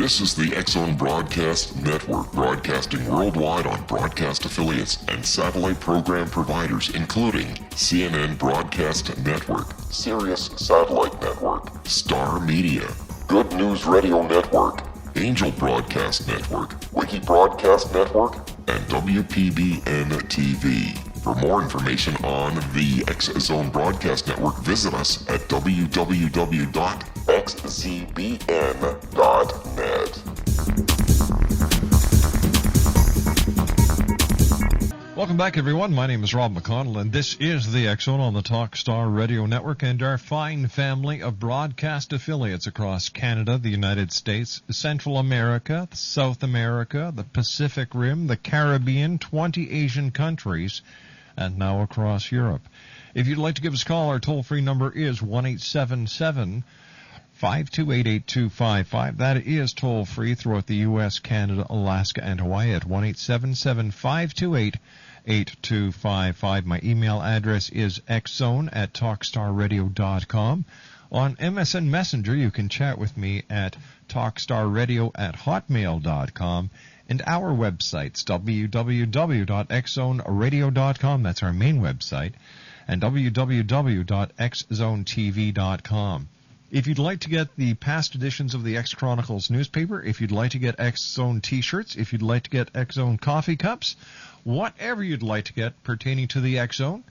This is the X-Zone Broadcast Network, broadcasting worldwide on broadcast affiliates and satellite program providers, including CNN Broadcast Network, Sirius Satellite Network, Star Media, Good News Radio Network, Angel Broadcast Network, Wiki Broadcast Network, and WPBN TV. For more information on the X-Zone Broadcast Network, visit us at www.xzbn.net. Welcome back, everyone. My name is Rob McConnell, and this is the X-Zone on the Talkstar Radio Network and our fine family of broadcast affiliates across Canada, the United States, Central America, South America, the Pacific Rim, the Caribbean, 20 Asian countries, and now across Europe. If you'd like to give us a call, our toll-free number is 1-877-528-8255. That is toll-free throughout the U.S., Canada, Alaska, and Hawaii at 1-877-528-8255. My email address is xzone@talkstarradio.com. On MSN Messenger, you can chat with me at talkstarradio@hotmail.com. And our websites, www.xzoneradio.com, that's our main website, and www.xzonetv.com. If you'd like to get the past editions of the X Chronicles newspaper, if you'd like to get X-Zone t-shirts, if you'd like to get X-Zone coffee cups, whatever you'd like to get pertaining to the X-Zone,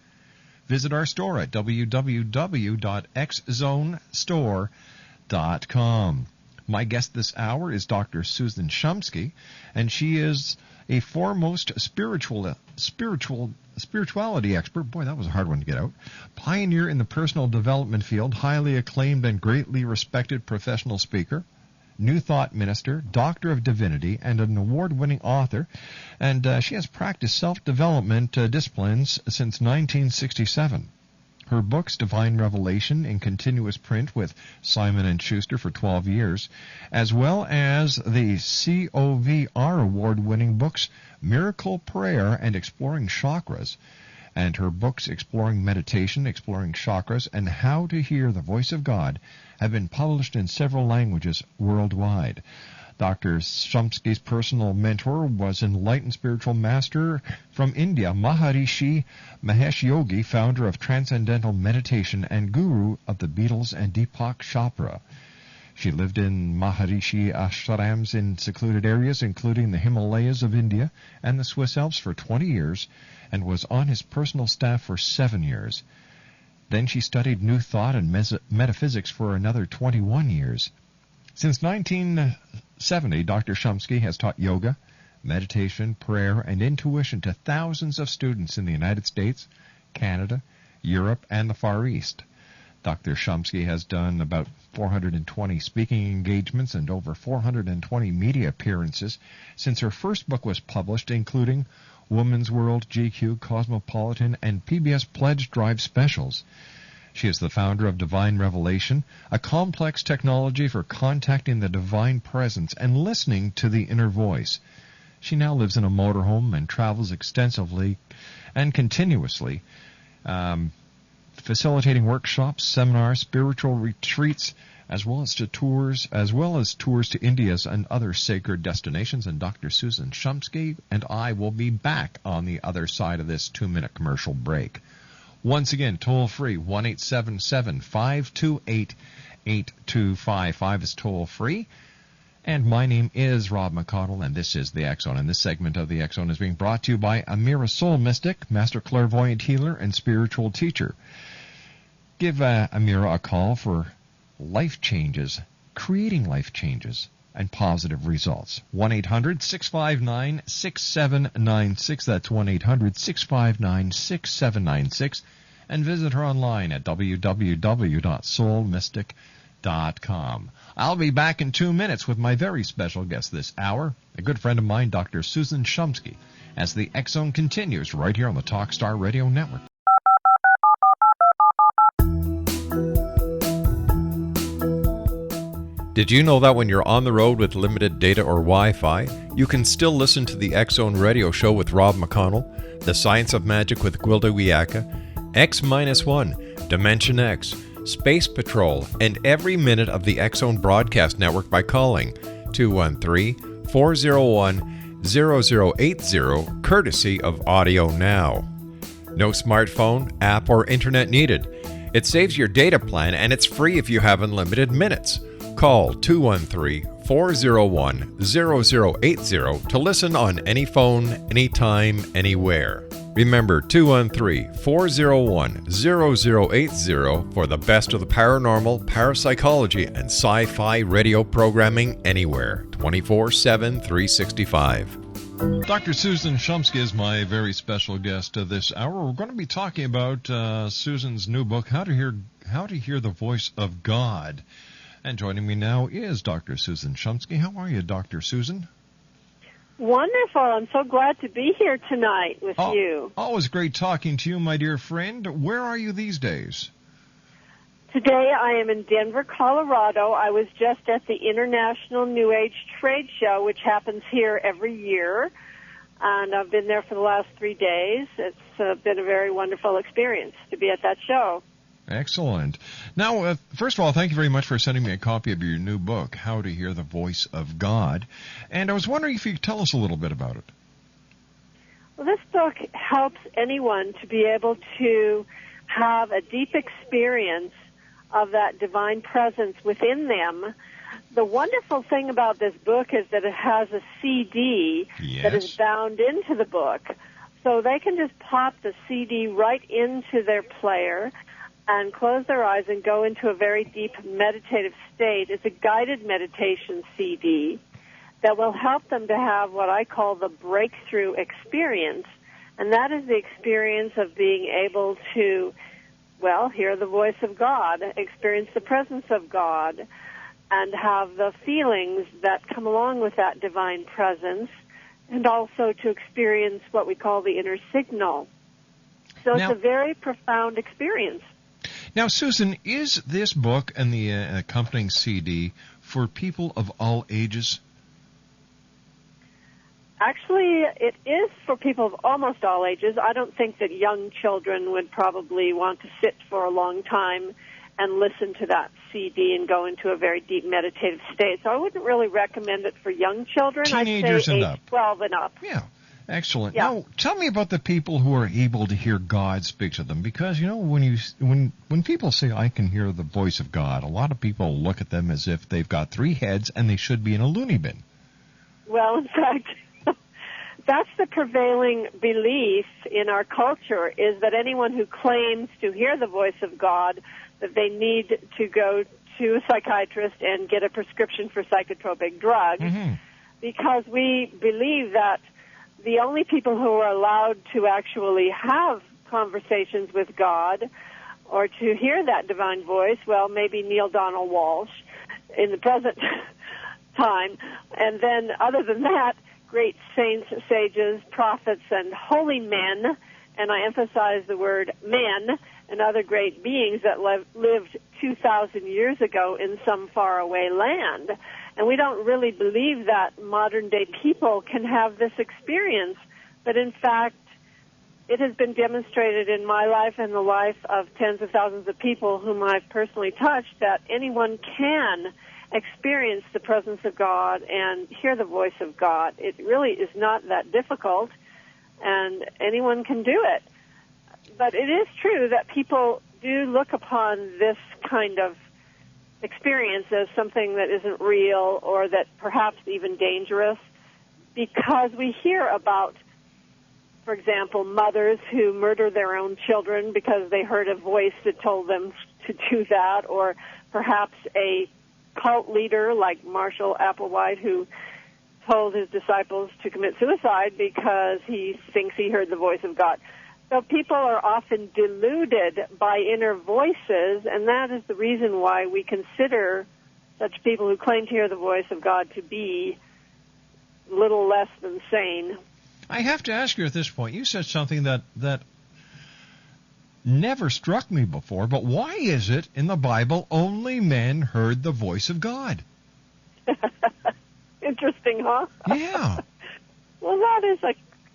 visit our store at www.xzonestore.com. My guest this hour is Dr. Susan Shumsky, and she is a foremost spirituality expert. Boy, that was a hard one to get out. Pioneer in the personal development field, highly acclaimed and greatly respected professional speaker, New Thought minister, Doctor of Divinity, and an award-winning author. And she has practiced self-development disciplines since 1967. Her books, Divine Revelation, in continuous print with Simon & Schuster for 12 years, as well as the COVR award-winning books, Miracle Prayer and Exploring Chakras, and her books, Exploring Meditation, Exploring Chakras, and How to Hear the Voice of God, have been published in several languages worldwide. Dr. Shumsky's personal mentor was enlightened spiritual master from India, Maharishi Mahesh Yogi, founder of Transcendental Meditation and guru of the Beatles and Deepak Chopra. She lived in Maharishi ashrams in secluded areas, including the Himalayas of India and the Swiss Alps, for 20 years, and was on his personal staff for 7 years. Then she studied New Thought and metaphysics for another 21 years. Since 1970, Dr. Shumsky has taught yoga, meditation, prayer, and intuition to thousands of students in the United States, Canada, Europe, and the Far East. Dr. Shumsky has done about 420 speaking engagements and over 420 media appearances since her first book was published, including Woman's World, GQ, Cosmopolitan, and PBS Pledge Drive specials. She is the founder of Divine Revelation, a complex technology for contacting the divine presence and listening to the inner voice. She now lives in a motorhome and travels extensively and continuously, facilitating workshops, seminars, spiritual retreats, as well as tours to India and other sacred destinations. And Dr. Susan Shumsky and I will be back on the other side of this 2-minute commercial break. Once again, toll-free, 1-877-528-8255 is toll-free. And my name is Rob McConnell, and this is the X-Zone. And this segment of the X-Zone is being brought to you by Amira Soul Mystic, Master Clairvoyant Healer, and Spiritual Teacher. Give Amira a call for life changes, creating life changes, and positive results. 1-800-659-6796. That's 1-800-659-6796. And visit her online at www.soulmystic.com. I'll be back in 2 minutes with my very special guest this hour, a good friend of mine, Dr. Susan Shumsky, as the X-Zone continues right here on the Talkstar Radio Network. Did you know that when you're on the road with limited data or Wi-Fi, you can still listen to the X-Zone radio show with Rob McConnell, The Science of Magic with Gwilda Wiyaka, X-1, Dimension X, Space Patrol, and every minute of the X-Zone broadcast network by calling 213-401-0080, courtesy of Audio Now. No smartphone, app, or internet needed. It saves your data plan and it's free if you have unlimited minutes. Call 213-401-0080 to listen on any phone, anytime, anywhere. Remember 213-401-0080 for the best of the paranormal, parapsychology, and sci-fi radio programming anywhere, 24/7, 365. Dr. Susan Shumsky is my very special guest this hour. We're going to be talking about Susan's new book, How to Hear the Voice of God. And joining me now is Dr. Susan Shumsky. How are you, Dr. Susan? Wonderful. I'm so glad to be here tonight with you. Always great talking to you, my dear friend. Where are you these days? Today I am in Denver, Colorado. I was just at the International New Age Trade Show, which happens here every year, and I've been there for the last 3 days. It's been a very wonderful experience to be at that show. Excellent. Now, first of all, thank you very much for sending me a copy of your new book, How to Hear the Voice of God. And I was wondering if you could tell us a little bit about it. Well, this book helps anyone to be able to have a deep experience of that divine presence within them. The wonderful thing about this book is that it has a CD that is bound into the book. So they can just pop the CD right into their player and close their eyes and go into a very deep meditative state. It's a guided meditation CD that will help them to have what I call the breakthrough experience, and that is the experience of being able to, well, hear the voice of God, experience the presence of God, and have the feelings that come along with that divine presence, and also to experience what we call the inner signal. So it's a very profound experience. Now, Susan, is this book and the accompanying CD for people of all ages? Actually, it is for people of almost all ages. I don't think that young children would probably want to sit for a long time and listen to that CD and go into a very deep meditative state. So I wouldn't really recommend it for young children. Teenagers I'd say and age up. 12 and up. Yeah. Excellent. Yeah. Now, tell me about the people who are able to hear God speak to them, because you know when people say I can hear the voice of God, a lot of people look at them as if they've got 3 heads and they should be in a loony bin. Well, in fact, that's the prevailing belief in our culture, is that anyone who claims to hear the voice of God, that they need to go to a psychiatrist and get a prescription for psychotropic drugs, because we believe that the only people who are allowed to actually have conversations with God or to hear that divine voice, well, maybe Neil Donald Walsh in the present time. And then other than that, great saints, sages, prophets, and holy men, and I emphasize the word men, and other great beings that lived 2,000 years ago in some faraway land. And we don't really believe that modern-day people can have this experience. But in fact, it has been demonstrated in my life and the life of tens of thousands of people whom I've personally touched that anyone can experience the presence of God and hear the voice of God. It really is not that difficult, and anyone can do it. But it is true that people do look upon this kind of experience as something that isn't real or that perhaps even dangerous, because we hear about, for example, mothers who murder their own children because they heard a voice that told them to do that, or perhaps a cult leader like Marshall Applewhite who told his disciples to commit suicide because he thinks he heard the voice of God. So people are often deluded by inner voices, and that is the reason why we consider such people who claim to hear the voice of God to be little less than sane. I have to ask you at this point, you said something that never struck me before, but why is it in the Bible only men heard the voice of God? Interesting, huh? Yeah. Well, that is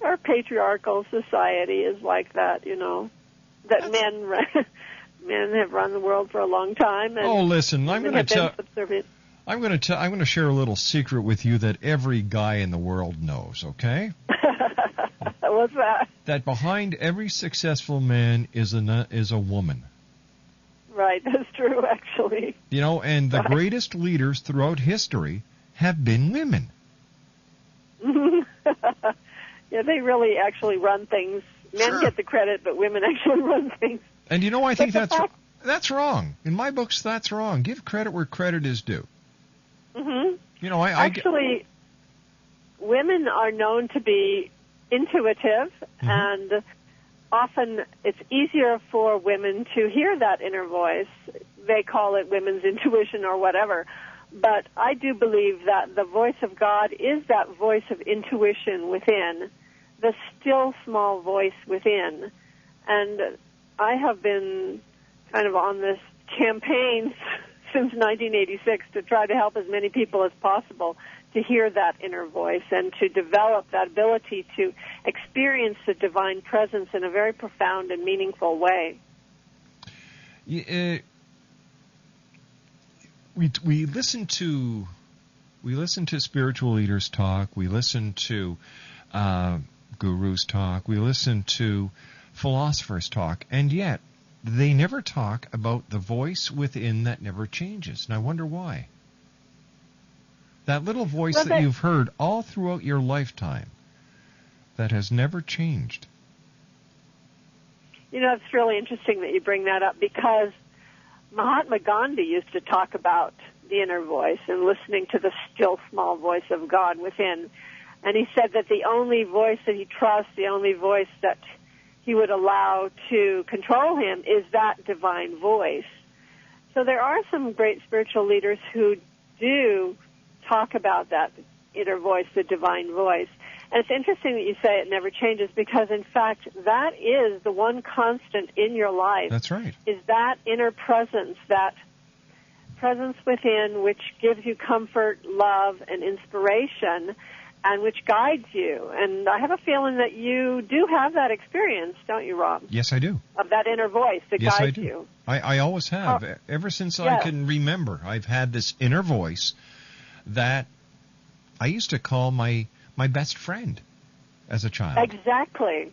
our patriarchal society is like that, you know, that men have run the world for a long time. And listen, I'm going to tell I'm going to share a little secret with you that every guy in the world knows, okay? What's that? That behind every successful man is a woman. Right, that's true, actually. You know, and the greatest leaders throughout history have been women. Yeah, they really actually run things. Men get the credit, but women actually run things. And you know, I think that's wrong. In my books, that's wrong. Give credit where credit is due. Mm-hmm. You know, actually, women are known to be intuitive, and often it's easier for women to hear that inner voice. They call it women's intuition or whatever. But I do believe that the voice of God is that voice of intuition within, the still small voice within. And I have been kind of on this campaign since 1986 to try to help as many people as possible to hear that inner voice and to develop that ability to experience the divine presence in a very profound and meaningful way. We listen to spiritual leaders talk. We listen to gurus talk. We listen to philosophers talk, and yet they never talk about the voice within that never changes. And I wonder why. That little voice that you've heard all throughout your lifetime that has never changed. You know, it's really interesting that you bring that up, because Mahatma Gandhi used to talk about the inner voice and listening to the still small voice of God within. And he said that the only voice that he trusts, the only voice that he would allow to control him, is that divine voice. So there are some great spiritual leaders who do talk about that inner voice, the divine voice. And it's interesting that you say it never changes, because, in fact, that is the one constant in your life. That's right. Is that inner presence, that presence within which gives you comfort, love, and inspiration, and which guides you. And I have a feeling that you do have that experience, don't you, Rob? Yes, I do. Of that inner voice that guides I do. You. I always have. Ever since I can remember, I've had this inner voice that I used to call my best friend as a child. Exactly.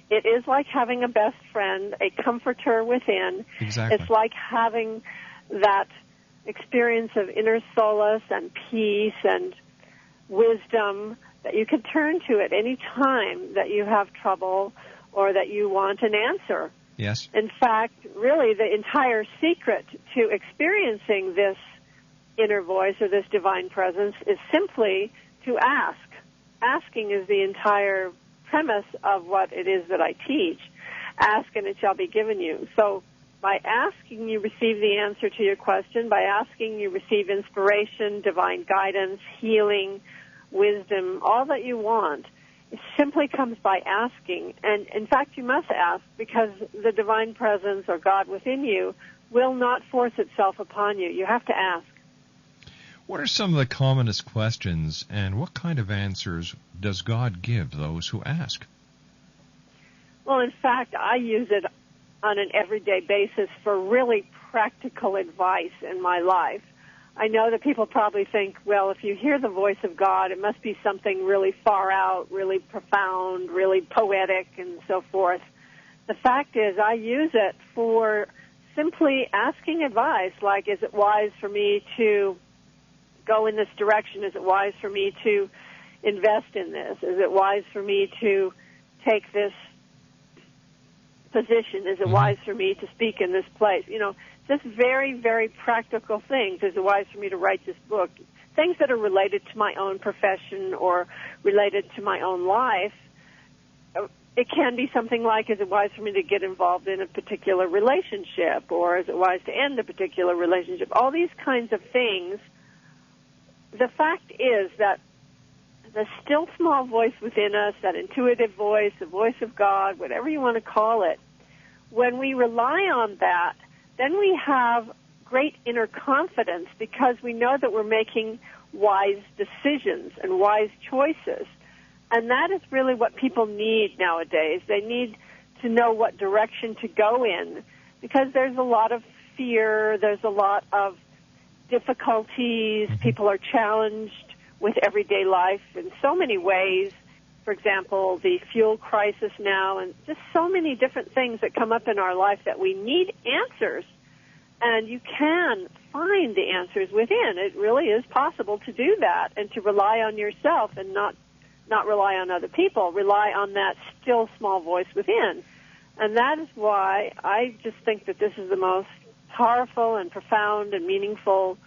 It is like having a best friend, a comforter within. Exactly. It's like having that experience of inner solace and peace and wisdom that you can turn to at any time that you have trouble or that you want an answer. Yes. In fact, really the entire secret to experiencing this inner voice or this divine presence is simply to ask. Asking is the entire premise of what it is that I teach. Ask and it shall be given you. So by asking, you receive the answer to your question. By asking, you receive inspiration, divine guidance, healing, wisdom, all that you want. It simply comes by asking. And in fact, you must ask, because the divine presence or God within you will not force itself upon you. You have to ask. What are some of the commonest questions, and what kind of answers does God give those who ask? Well, in fact, I use it on an everyday basis for really practical advice in my life. I know that people probably think, well, if you hear the voice of God, it must be something really far out, really profound, really poetic, and so forth. The fact is, I use it for simply asking advice, like, is it wise for me to go in this direction? Is it wise for me to invest in this? Is it wise for me to take this position? Is it wise for me to speak in this place? You know, just very, very practical things. Is it wise for me to write this book? Things that are related to my own profession or related to my own life. It can be something like, is it wise for me to get involved in a particular relationship? Or is it wise to end a particular relationship? All these kinds of things. The fact is that the still small voice within us, that intuitive voice, the voice of God, whatever you want to call it, when we rely on that, then we have great inner confidence, because we know that we're making wise decisions and wise choices. And that is really what people need nowadays. They need to know what direction to go in, because there's a lot of fear, there's a lot of difficulties. People are challenged with everyday life in so many ways. For example, the fuel crisis now, and just so many different things that come up in our life that we need answers. And you can find the answers within. It really is possible to do that and to rely on yourself and not rely on other people. Rely on that still small voice within. And that is why I just think that this is the most powerful and profound and meaningful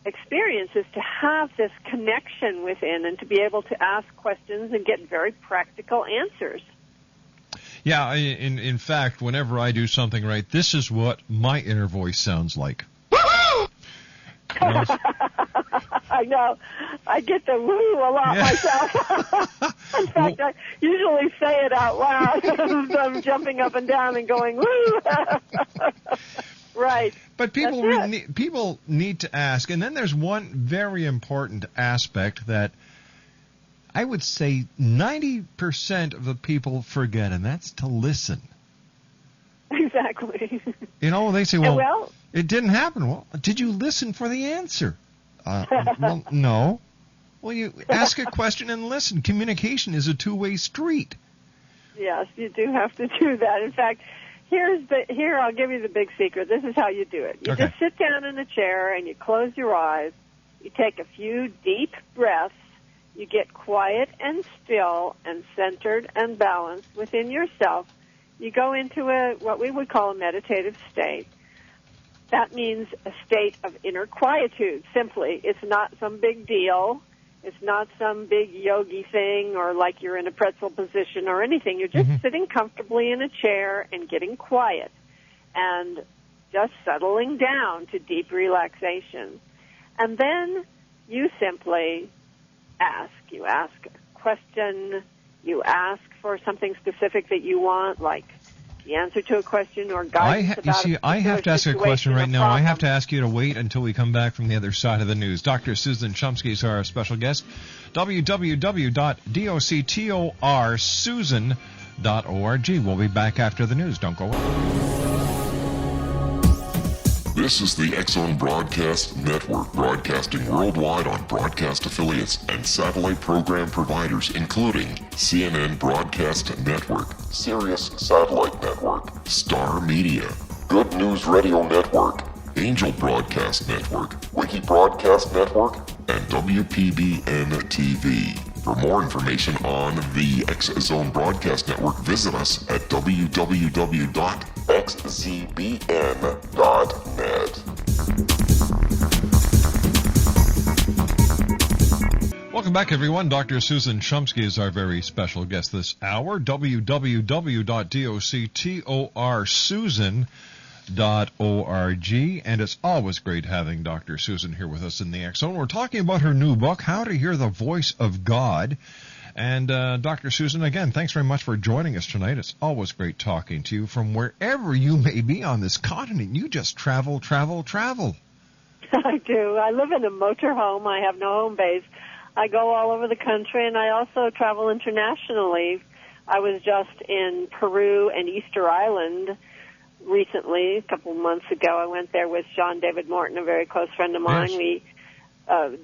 experience, is to have this connection within and to be able to ask questions and get very practical answers. Yeah, in fact, whenever I do something right, this is what my inner voice sounds like. I know. I get the woo a lot myself. In fact, I usually say it out loud. I'm jumping up and down and going woo. Right. But people need to ask. And then there's one very important aspect that I would say 90% of the people forget, and that's to listen. Exactly. You know, they say, well, it didn't happen. Well, did you listen for the answer? Well, no. Well, you ask a question and listen. Communication is a two-way street. Yes, you do have to do that. In fact, here I'll give you the big secret. This is how you do it. You just sit down in a chair and you close your eyes. You take a few deep breaths. You get quiet and still and centered and balanced within yourself. You go into what we would call a meditative state. That means a state of inner quietude, simply. It's not some big deal. It's not some big yogi thing or like you're in a pretzel position or anything. You're just sitting comfortably in a chair and getting quiet and just settling down to deep relaxation. And then you simply ask. You ask a question. You ask for something specific that you want, like the answer to a question or guidance I have to ask a question right now. I have to ask you to wait until we come back from the other side of the news. Dr. Susan Shumsky is our special guest. www.doctorsusan.org. We'll be back after the news. Don't go away. This is the X-Zone Broadcast Network, broadcasting worldwide on broadcast affiliates and satellite program providers, including CNN Broadcast Network, Sirius Satellite Network, Star Media, Good News Radio Network, Angel Broadcast Network, Wiki Broadcast Network, and WPBN TV. For more information on the X-Zone Broadcast Network, visit us at www.xzbn.net. Welcome back, everyone. Dr. Susan Shumsky is our very special guest this hour. www.doctorsusan.org. And it's always great having Dr. Susan here with us in the X-Zone. We're talking about her new book, How to Hear the Voice of God. And Dr. Susan, again, thanks very much for joining us tonight. It's always great talking to you from wherever you may be on this continent. You just travel. I do. I live in a motorhome. I have no home base. I go all over the country, and I also travel internationally. I was just in Peru and Easter Island recently, a couple of months ago. I went there with John David Morton, a very close friend of mine. Yes. We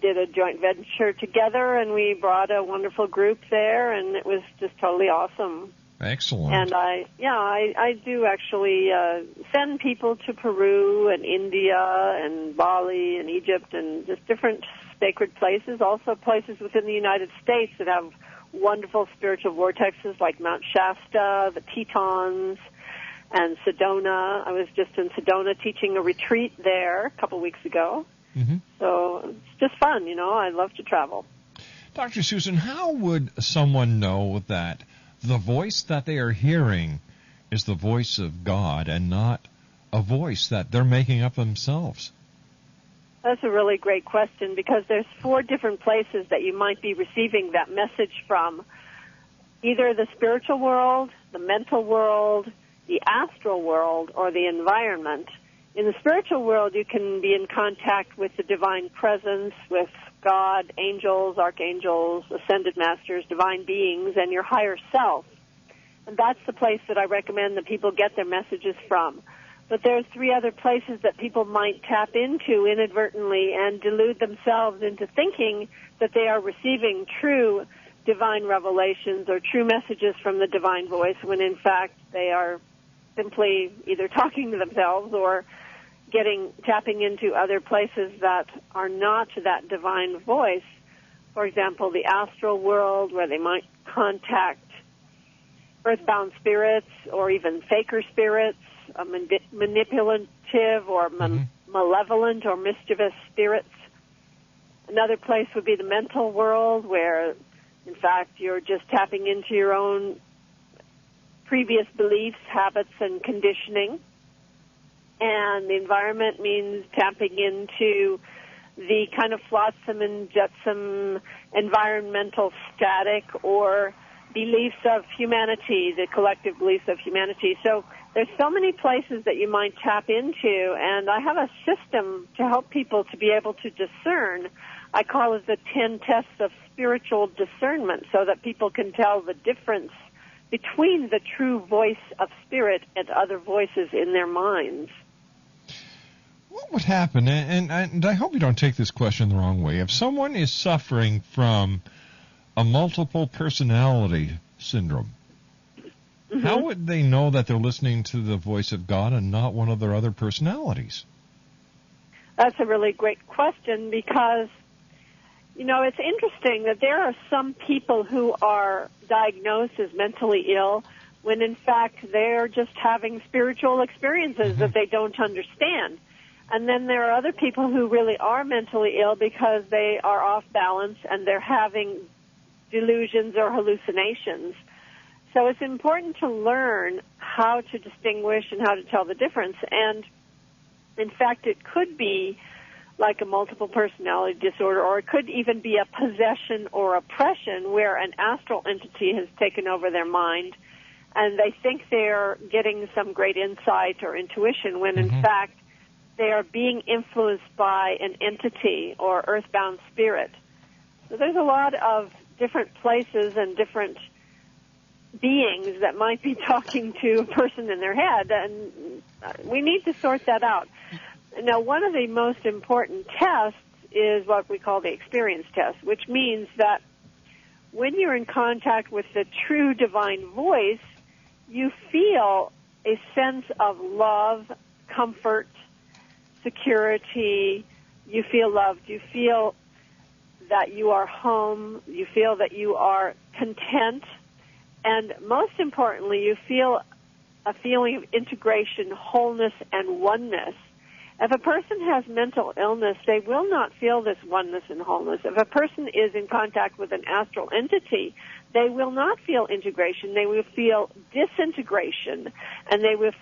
did a joint venture together, and we brought a wonderful group there, and it was just totally awesome. Excellent. And I do actually send people to Peru and India and Bali and Egypt and just different sacred places, also places within the United States that have wonderful spiritual vortexes like Mount Shasta, the Tetons, and Sedona. I was just in Sedona teaching a retreat there a couple weeks ago. So it's just fun, I love to travel. Dr. Susan, how would someone know that the voice that they are hearing is the voice of God and not a voice that they're making up themselves? That's a really great question, because there's 4 different places that you might be receiving that message from. Either the spiritual world, the mental world, the astral world, or the environment. In the spiritual world, you can be in contact with the divine presence, with God, angels, archangels, ascended masters, divine beings, and your higher self. And that's the place that I recommend that people get their messages from. But there's 3 other places that people might tap into inadvertently and delude themselves into thinking that they are receiving true divine revelations or true messages from the divine voice, when in fact they are simply either talking to themselves or tapping into other places that are not that divine voice. For example, the astral world, where they might contact earthbound spirits or even faker spirits, manipulative or malevolent or mischievous spirits. Another place would be the mental world, where in fact you're just tapping into your own previous beliefs, habits, and conditioning. And the environment means tapping into the kind of flotsam and jetsam environmental static or beliefs of humanity, the collective beliefs of humanity. So there's so many places that you might tap into, and I have a system to help people to be able to discern. I call it the 10 tests of spiritual discernment, so that people can tell the difference between the true voice of spirit and other voices in their minds. What would happen, and I hope you don't take this question the wrong way, if someone is suffering from a multiple personality syndrome, how would they know that they're listening to the voice of God and not one of their other personalities? That's a really great question, because it's interesting that there are some people who are diagnosed as mentally ill when in fact they're just having spiritual experiences that they don't understand. And then there are other people who really are mentally ill because they are off balance and they're having delusions or hallucinations. So it's important to learn how to distinguish and how to tell the difference. And in fact, it could be like a multiple personality disorder, or it could even be a possession or oppression where an astral entity has taken over their mind and they think they're getting some great insight or intuition when in fact they are being influenced by an entity or earthbound spirit. So there's a lot of different places and different beings that might be talking to a person in their head, and we need to sort that out. Now, one of the most important tests is what we call the experience test, which means that when you're in contact with the true divine voice, you feel a sense of love, comfort, security. You feel loved. You feel that you are home. You feel that you are content. And most importantly, you feel a feeling of integration, wholeness, and oneness. If a person has mental illness, they will not feel this oneness and wholeness. If a person is in contact with an astral entity, they will not feel integration. They will feel disintegration, and they will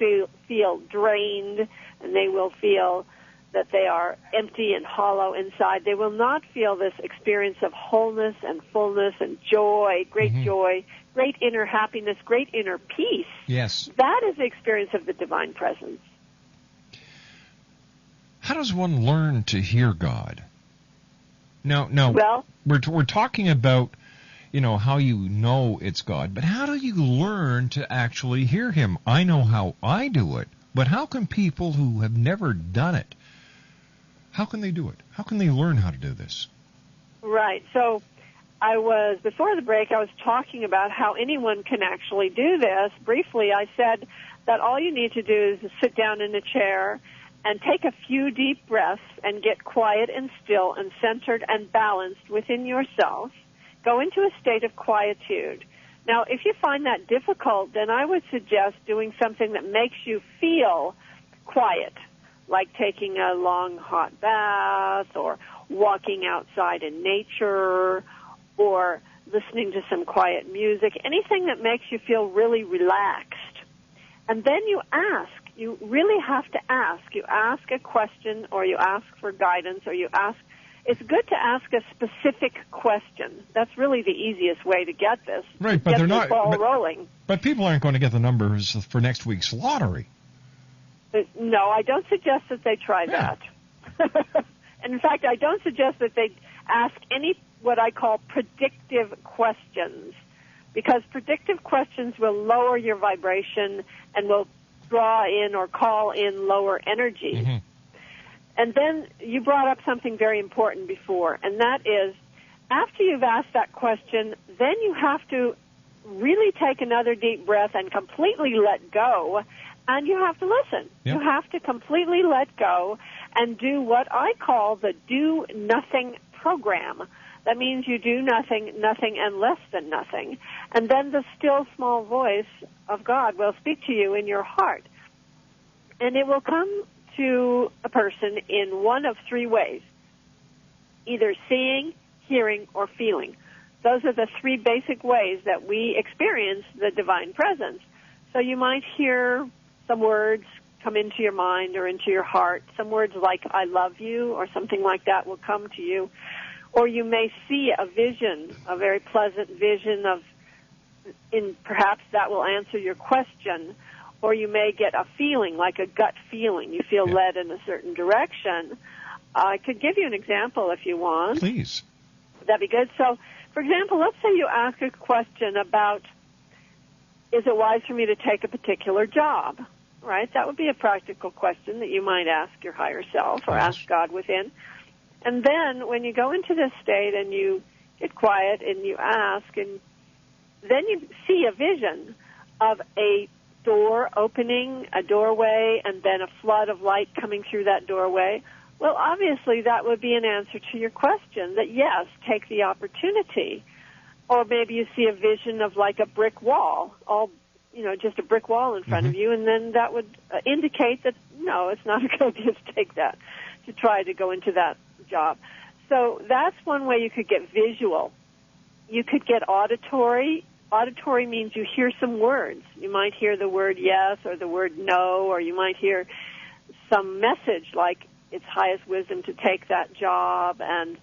feel drained, and they will feel that they are empty and hollow inside. They will not feel this experience of wholeness and fullness and joy, great joy, great inner happiness, great inner peace. Yes. That is the experience of the divine presence. How does one learn to hear God? Now, well, we're talking about, how you know it's God, but how do you learn to actually hear Him? I know how I do it, but how can people who have never done it, how can they do it? How can they learn how to do this? Right. So before the break, I was talking about how anyone can actually do this. Briefly, I said that all you need to do is sit down in a chair and take a few deep breaths and get quiet and still and centered and balanced within yourself. Go into a state of quietude. Now, if you find that difficult, then I would suggest doing something that makes you feel quiet, like taking a long hot bath or walking outside in nature or listening to some quiet music, anything that makes you feel really relaxed. And then you ask. You really have to ask. You ask a question, or you ask for guidance, or you ask. It's good to ask a specific question. That's really the easiest way to get this. Right, but they're not rolling. But people aren't going to get the numbers for next week's lottery. No, I don't suggest that they try that. And in fact, I don't suggest that they ask any what I call predictive questions, because predictive questions will lower your vibration and will draw in or call in lower energies. Mm-hmm. And then you brought up something very important before, and that is, after you've asked that question, then you have to really take another deep breath and completely let go, and you have to listen. Yep. You have to completely let go and do what I call the do nothing program. That means you do nothing, nothing, and less than nothing. And then the still small voice of God will speak to you in your heart. And it will come to a person in one of three ways: either seeing, hearing, or feeling. Those are the three basic ways that we experience the divine presence. So you might hear some words come into your mind or into your heart. Some words like "I love you" or something like that will come to you. Or you may see a vision, a very pleasant vision perhaps that will answer your question. Or you may get a feeling, like a gut feeling. You feel led in a certain direction. I could give you an example if you want. Please. That'd be good. So, for example, let's say you ask a question about, is it wise for me to take a particular job? Right? That would be a practical question that you might ask your higher self or ask God within. And then when you go into this state and you get quiet and you ask, and then you see a vision of a door opening, a doorway, and then a flood of light coming through that doorway, well, obviously that would be an answer to your question, that yes, take the opportunity. Or maybe you see a vision of like a brick wall, just a brick wall in front of you, and then that would indicate that, no, it's not a good idea to take that, to try to go into that job. So that's one way you could get visual. You could get auditory. Auditory means you hear some words. You might hear the word yes or the word no, or you might hear some message like it's highest wisdom to take that job, and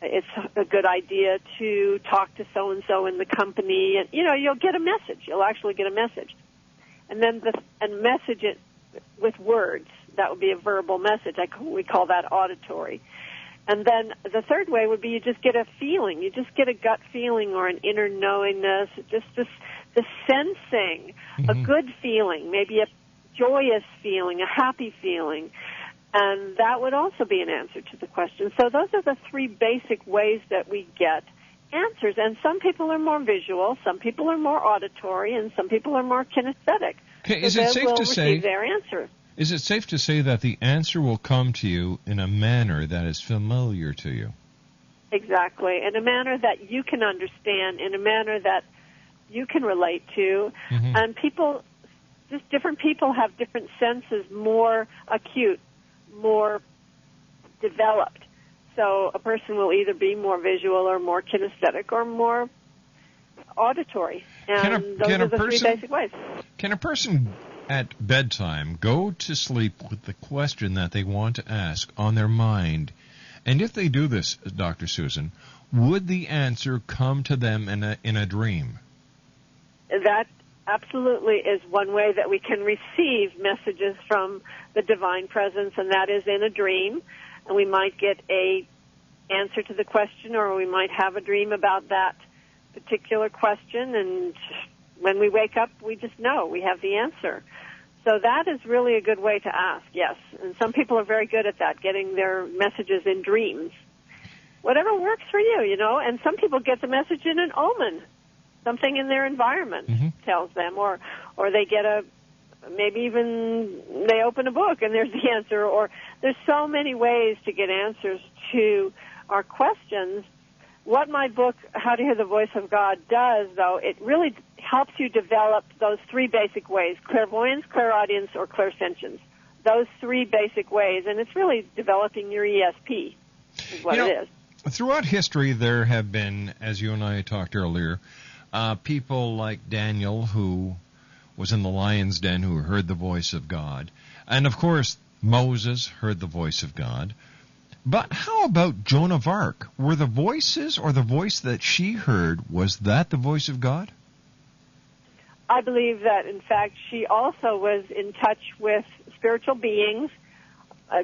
it's a good idea to talk to so-and-so in the company. And, you'll get a message. You'll actually get a message. And then message it with words. That would be a verbal message. We call that auditory. And then the third way would be you just get a feeling. You just get a gut feeling or an inner knowingness, just the sensing, a good feeling, maybe a joyous feeling, a happy feeling. And that would also be an answer to the question. So those are the three basic ways that we get answers. And some people are more visual, some people are more auditory, and some people are more kinesthetic. Okay, so is it safe to say their answer. Is it safe to say that the answer will come to you in a manner that is familiar to you? Exactly, in a manner that you can understand, in a manner that you can relate to. And different people have different senses, more acute, more developed. So a person will either be more visual or more kinesthetic or more auditory. And those are the three basic ways. Can a person at bedtime go to sleep with the question that they want to ask on their mind? And if they do this, Dr. Susan, would the answer come to them in a dream? That absolutely is one way that we can receive messages from the divine presence, and that is in a dream. And we might get a answer to the question, or we might have a dream about that particular question, and when we wake up, we just know we have the answer. So that is really a good way to ask, yes. And some people are very good at that, getting their messages in dreams. Whatever works for you, and some people get the message in an omen. Something in their environment tells them, or they get maybe even they open a book and there's the answer, or there's so many ways to get answers to our questions. What my book, How to Hear the Voice of God, does, though, it really helps you develop those three basic ways: clairvoyance, clairaudience, or clairsentience. Those three basic ways, and it's really developing your ESP, is what it is. Throughout history, there have been, as you and I talked earlier, people like Daniel, who was in the lion's den, who heard the voice of God. And, of course, Moses heard the voice of God. But how about Joan of Arc? Were the voices, or the voice that she heard, was that the voice of God? I believe that, in fact, she also was in touch with spiritual beings.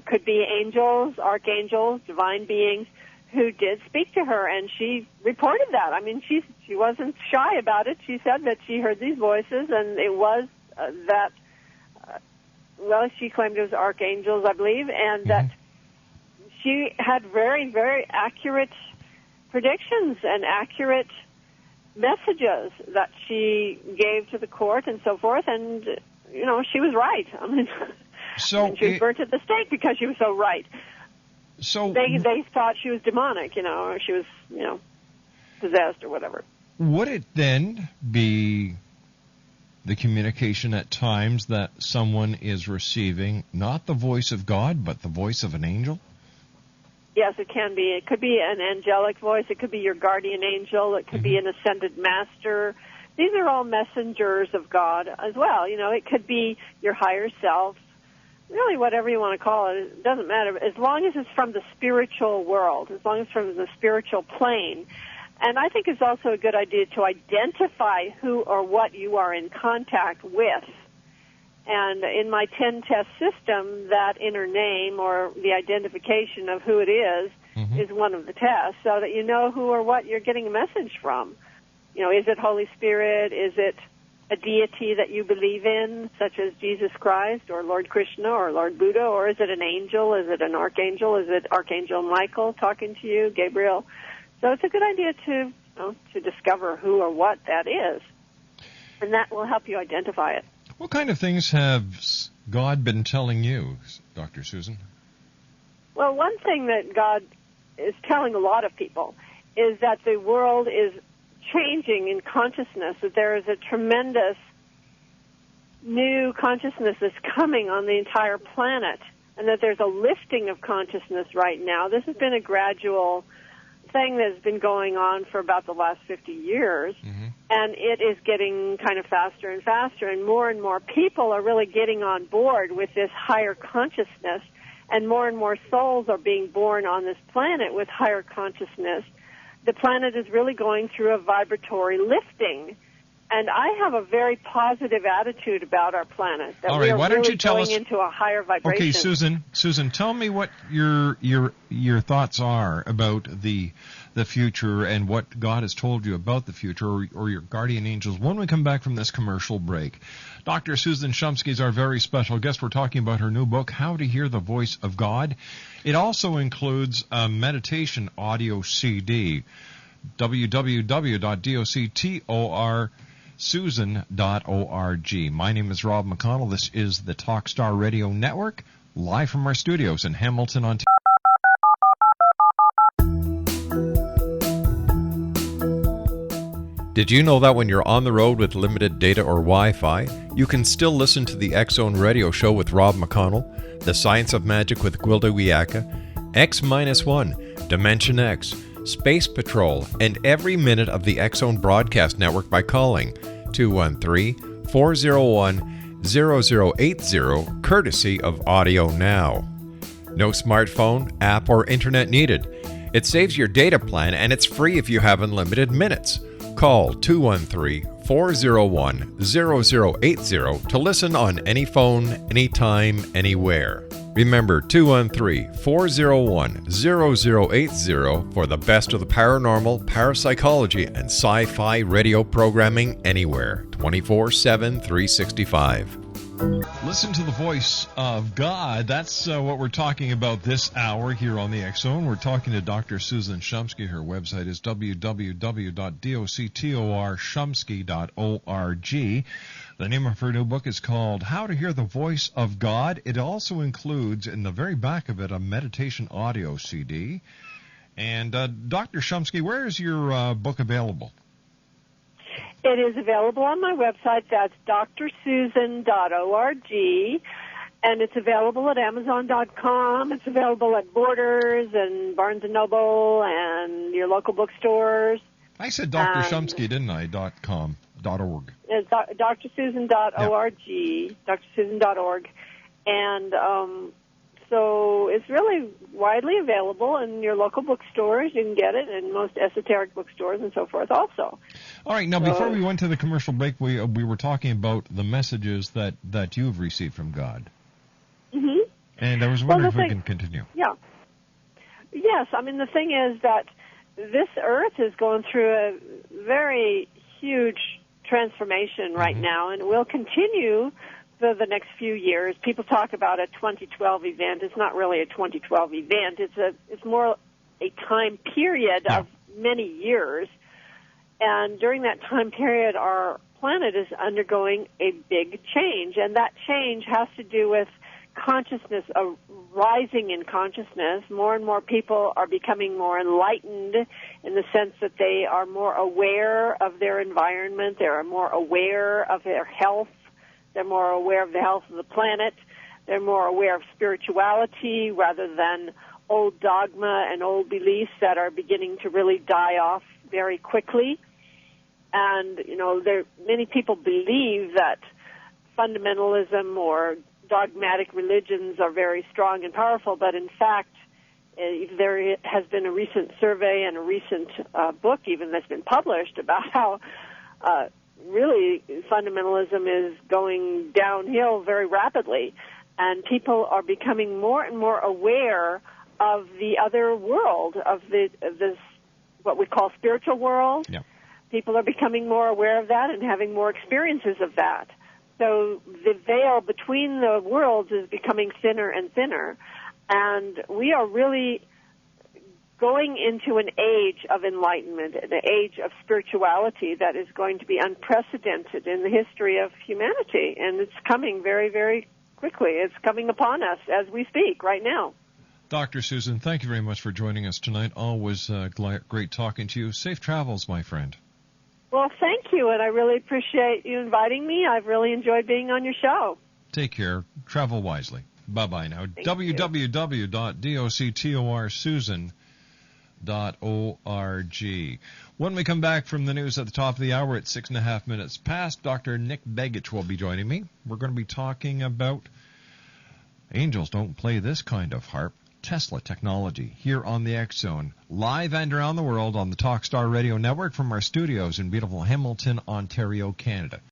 Could be angels, archangels, divine beings, who did speak to her, and she reported that. I mean, she wasn't shy about it. She said that she heard these voices, and it was that she claimed it was archangels, I believe, and that she had very, very accurate predictions and accurate messages that she gave to the court and so forth, and, she was right. I mean, she was burnt at the stake because she was so right. So they thought she was demonic, or she was, possessed or whatever. Would it then be the communication at times that someone is receiving not the voice of God, but the voice of an angel? Yes, it can be. It could be an angelic voice. It could be your guardian angel. It could be an ascended master. These are all messengers of God as well. It could be your higher self. Really, whatever you want to call it, it doesn't matter. As long as it's from the spiritual world, as long as it's from the spiritual plane. And I think it's also a good idea to identify who or what you are in contact with. And in my 10-test system, that inner name or the identification of who it is one of the tests, so that you know who or what you're getting a message from. Is it Holy Spirit? Is it a deity that you believe in, such as Jesus Christ or Lord Krishna or Lord Buddha? Or is it an angel? Is it an archangel? Is it Archangel Michael talking to you, Gabriel? So it's a good idea to discover who or what that is, and that will help you identify it. What kind of things have God been telling you, Dr. Susan? Well, one thing that God is telling a lot of people is that the world is changing in consciousness, that there is a tremendous new consciousness that's coming on the entire planet, and that there's a lifting of consciousness right now. This has been a gradual thing that's been going on for about the last 50 years, and it is getting kind of faster and faster, and more people are really getting on board with this higher consciousness, and more souls are being born on this planet with higher consciousness. The planet is really going through a vibratory lifting, and I have a very positive attitude about our planet. That all right, why don't you tell us? Into a higher vibration. Okay, Susan, tell me what your thoughts are about the future and what God has told you about the future, or your guardian angels, when we come back from this commercial break. Dr. Susan Shumsky is our very special guest. We're talking about her new book, How to Hear the Voice of God. It also includes a meditation audio CD, www.doctorsusan.org. My name is Rob McConnell. This is the Talkstar Radio Network, live from our studios in Hamilton, Ontario. Did you know that when you're on the road with limited data or Wi-Fi, you can still listen to the X-Zone Radio Show with Rob McConnell, The Science of Magic with Gwilda Wiyaka, X-1, Dimension X, Space Patrol, and every minute of the X-Zone Broadcast Network by calling 213-401-0080, courtesy of Audio Now. No smartphone, app, or internet needed. It saves your data plan, and it's free if you have unlimited minutes. Call 213-401-0080 to listen on any phone, anytime, anywhere. Remember, 213-401-0080 for the best of the paranormal, parapsychology, and sci-fi radio programming anywhere, 24/7, 365. Listen to the voice of God. That's what we're talking about this hour here on the X-Zone. We're talking to Dr. Susan Shumsky. Her website is www.doctorshumsky.org. The name of her new book is called How to Hear the Voice of God. It also includes, in the very back of it, a meditation audio CD. And Dr. Shumsky, where is your book available? It is available on my website. That's drsusan.org, and it's available at Amazon.com. It's available at Borders and Barnes & Noble and your local bookstores. I said Dr. Shumsky, didn't I? .org. It's drsusan.org, yep. drsusan.org. And so it's really widely available in your local bookstores. You can get it in most esoteric bookstores and so forth also. All right. Now, before we went to the commercial break, we were talking about the messages that you've received from God. Mm-hmm. And I was wondering if we can continue. Yeah. Yes. I mean, the thing is that this Earth is going through a very huge transformation right now, and it will continue the next few years. People talk about a 2012 event. It's not really a 2012 event. It's more a time period of many years. And during that time period, our planet is undergoing a big change. And that change has to do with consciousness, a rising in consciousness. More and more people are becoming more enlightened in the sense that they are more aware of their environment. They are more aware of their health. They're more aware of the health of the planet. They're more aware of spirituality rather than old dogma and old beliefs that are beginning to really die off very quickly. And, many people believe that fundamentalism or dogmatic religions are very strong and powerful, but in fact, there has been a recent survey and a recent book even that's been published about how really fundamentalism is going downhill very rapidly, and people are becoming more and more aware of the other world, of this what we call spiritual world. Yeah. People are becoming more aware of that and having more experiences of that. So the veil between the worlds is becoming thinner and thinner, and we are really going into an age of enlightenment, an age of spirituality that is going to be unprecedented in the history of humanity, and it's coming very, very quickly. It's coming upon us as we speak right now. Dr. Susan, thank you very much for joining us tonight. Always great talking to you. Safe travels, my friend. Well, thank you, and I really appreciate you inviting me. I've really enjoyed being on your show. Take care. Travel wisely. Bye-bye now. www.doctorsusan.org. When we come back from the news at the top of the hour at 6.5 minutes past, Dr. Nick Begich will be joining me. We're going to be talking about angels don't play this kind of harp. Tesla technology here on the X Zone, live and around the world on the Talkstar Radio Network from our studios in beautiful Hamilton, Ontario, Canada.